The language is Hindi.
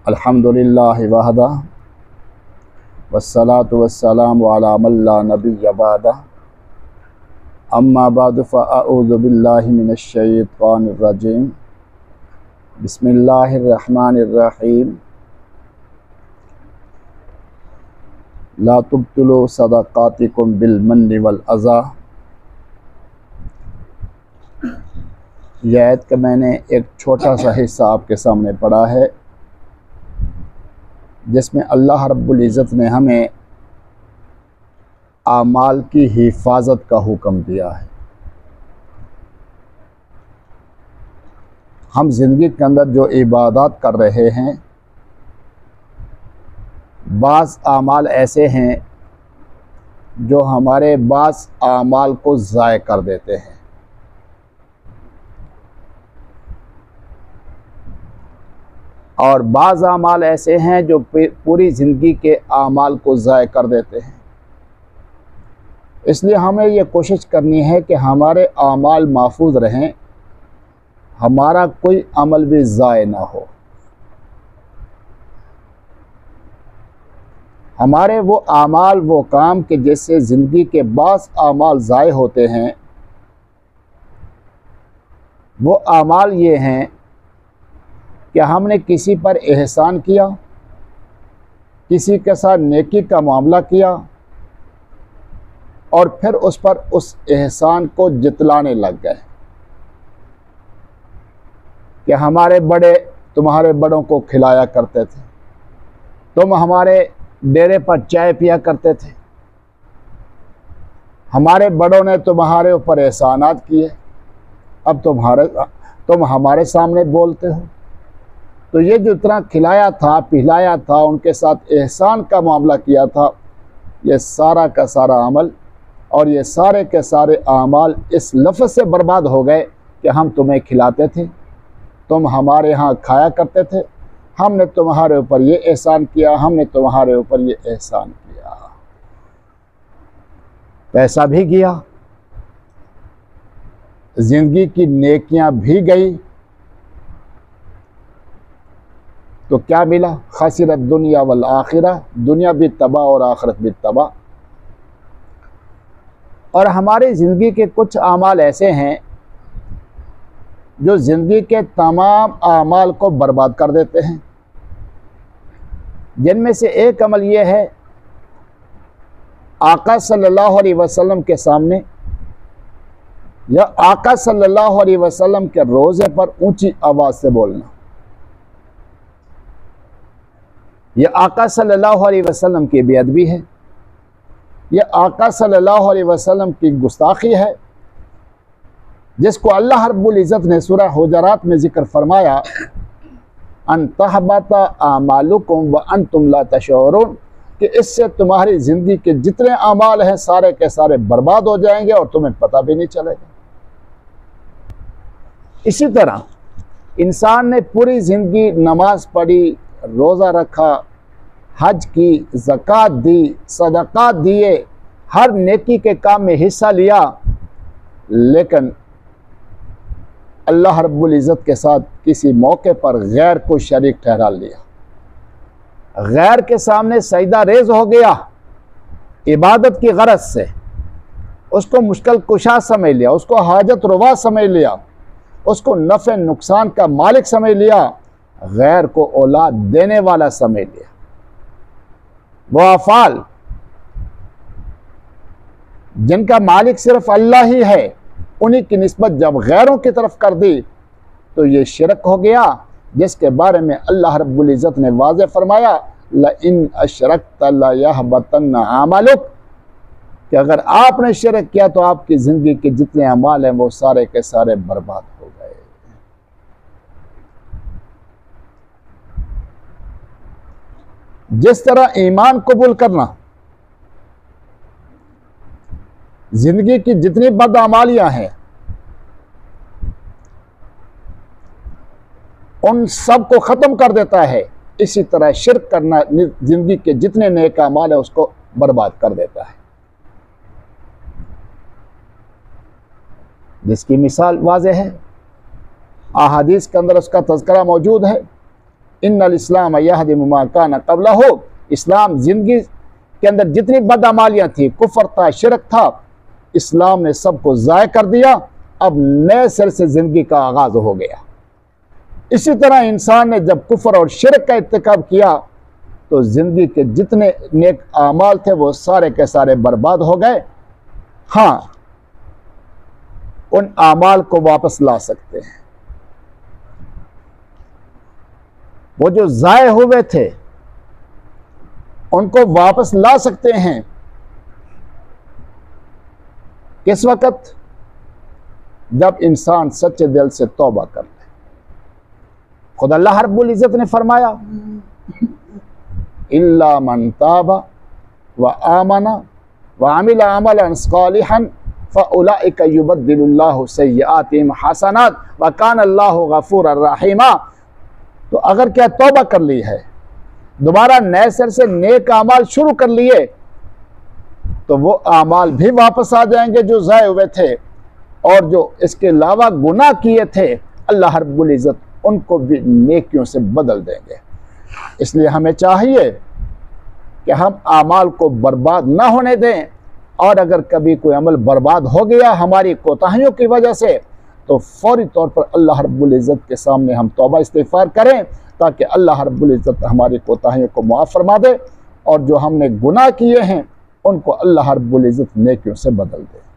अल्हम्दुलिल्लाहि वहदा वस्सलातु वस्सलामु अला मन ला नबिय्य बअदा अम्मा बअद फ़अऊज़ु बिल्लाहि मिनश शैतानिर रजीम बिस्मिल्लाहिर रहमानिर रहीम ला तुब्तिलू सदक़ातिकुम बिल मन्नि वल अज़ा। यह आयत का मैंने एक छोटा सा हिस्सा आपके सामने पढ़ा है, जिसमें अल्लाह रब्बुल इज़्ज़त ने हमें आमाल की हिफाजत का हुक्म दिया है। हम ज़िंदगी के अंदर जो इबादत कर रहे हैं, बाज़ आमाल ऐसे हैं जो हमारे बाज़ आमाल को ज़ाय कर देते हैं, और बाज़ आमाल ऐसे हैं जो पूरी ज़िंदगी के आमाल को ज़ाय कर देते हैं। इसलिए हमें ये कोशिश करनी है कि हमारे आमाल महफूज रहें, हमारा कोई अमल भी ज़ाय ना हो। हमारे वो आमाल, वो काम के जैसे ज़िंदगी के बाज़ आमाल ज़ाय होते हैं, वो आमाल ये हैं कि हमने किसी पर एहसान किया, किसी के साथ नेकी का मामला किया और फिर उस पर उस एहसान को जितलाने लग गए कि हमारे बड़े तुम्हारे बड़ों को खिलाया करते थे, तुम हमारे डेरे पर चाय पिया करते थे, हमारे बड़ों ने तुम्हारे ऊपर एहसानात किए, अब तुम हमारे सामने बोलते हो। तो ये जो इतना खिलाया था, पिलाया था, उनके साथ एहसान का मामला किया था, ये सारा का सारा अमल और ये सारे के सारे आमाल इस लफ्ज़ से बर्बाद हो गए कि हम तुम्हें खिलाते थे, तुम हमारे यहाँ खाया करते थे, हमने तुम्हारे ऊपर ये एहसान किया, हमने तुम्हारे ऊपर ये एहसान किया। पैसा भी गया, ज़िंदगी की नेकियां भी गई, तो क्या मिला? खसिरत दुनिया वल आखिरा, दुनिया भी तबाह और आखिरत भी तबाह। और हमारी ज़िंदगी के कुछ आमाल ऐसे हैं जो ज़िंदगी के तमाम आमाल को बर्बाद कर देते हैं, जिनमें से एक अमल ये है, आका सल्लल्लाहु अलैहि वसल्लम के सामने या आका सल्लल्लाहु अलैहि वसल्लम के रोज़े पर ऊंची आवाज़ से बोलना। यह आका सल्लल्लाहु अलैहि वसल्लम की बेअदबी है, यह आका सल्लल्लाहु अलैहि वसल्लम की गुस्ताखी है, जिसको अल्लाह रब्बुल इज़्ज़त ने सूरह हुजरात में ज़िक्र फरमाया, अन तहबता आमालुकुम व अंतुम ला तशऊरून, कि इससे तुम्हारी ज़िंदगी के जितने आमाल हैं सारे के सारे बर्बाद हो जाएंगे और तुम्हें पता भी नहीं चलेगा। इसी तरह इंसान ने पूरी ज़िंदगी नमाज पढ़ी, रोज़ा रखा, हज की, ज़कात दी, सदक़ात दिए, हर नेकी के काम में हिस्सा लिया, लेकिन अल्लाह रब्बुल इज़्ज़त के साथ किसी मौके पर गैर को शरीक ठहरा लिया, गैर के सामने सजदा रेज़ हो गया, इबादत की गरज से उसको मुश्किल कुशा समझ लिया, उसको हाजत रवा समझ लिया, उसको नफ़े नुकसान का मालिक समझ लिया, गैर को औलाद देने वाला समझ लिया। वो अफ़ाल जिनका मालिक सिर्फ अल्लाह ही है, उन्हीं की निस्बत जब गैरों की तरफ कर दी तो ये शिरक हो गया, जिसके बारे में अल्लाह रब्बुल इज़्ज़त ने वाज़े फरमाया, लइन अशरकत लयहबतन्न अमलुक, कि अगर आपने शिरक किया तो आपकी ज़िंदगी के जितने अमाल हैं वो सारे के सारे बर्बाद हो गए। जिस तरह ईमान कबूल करना ज़िंदगी की जितनी बदअमालियां हैं उन सब को ख़त्म कर देता है, इसी तरह शिर्क करना ज़िंदगी के जितने नेक अमाल है उसको बर्बाद कर देता है। जिसकी मिसाल वाज़ेह है, अहादीस के अंदर उसका तज़किरा मौजूद है इन्नल इस्लाम यहदिमु मा कान क़ब्लहु, इस्लाम ज़िंदगी के अंदर जितनी बदअमालियाँ थी, कुफ्र था, शिरक था, इस्लाम ने सबको ज़ाय कर दिया। अब नए सिरे से ज़िंदगी का आगाज़ हो गया। इसी तरह इंसान ने जब कुफ्र और शिरक का इर्तिकाब किया तो ज़िंदगी के जितने नेक आमाल थे वो सारे के सारे बर्बाद हो गए। हाँ, उन आमाल को वापस ला सकते हैं। वो जो ज़ाय हुए थे उनको वापस ला सकते हैं। किस वक़्त? जब इंसान सच्चे दिल से तौबा कर ले। खुद अल्लाह रब्बुल इज़्ज़त ने फरमाया, इल्ला मन ताबा व आमना व अमिला अमलन सालिहन फउलाइका युबद्दिलुल्लाहु सय्यिआतिहिम हसनात व कान अल्लाहु गफूरर रहीमा। तो अगर क्या तौबा कर ली है, दोबारा नए सिर से नेक आमाल शुरू कर लिए, तो वो आमाल भी वापस आ जाएंगे जो ज़ाय हुए थे, और जो इसके अलावा गुनाह किए थे अल्लाह रब्बुल इज़्ज़त उनको भी नेकियों से बदल देंगे। इसलिए हमें चाहिए कि हम आमाल को बर्बाद ना होने दें, और अगर कभी कोई अमल बर्बाद हो गया हमारी कोताहियों की वजह से, तो फौरी तौर पर अल्लाह रब्बुल इज़्ज़त के सामने हम तौबा इस्तिग़फ़ार करें, ताकि अल्लाह रब्बुल इज़्ज़त हमारी कोताहियों को मुआफ़ फरमा दे, और जो हमने गुनाह किए हैं उनको अल्लाह रब्बुल इज़्ज़त नेकियों से बदल दे।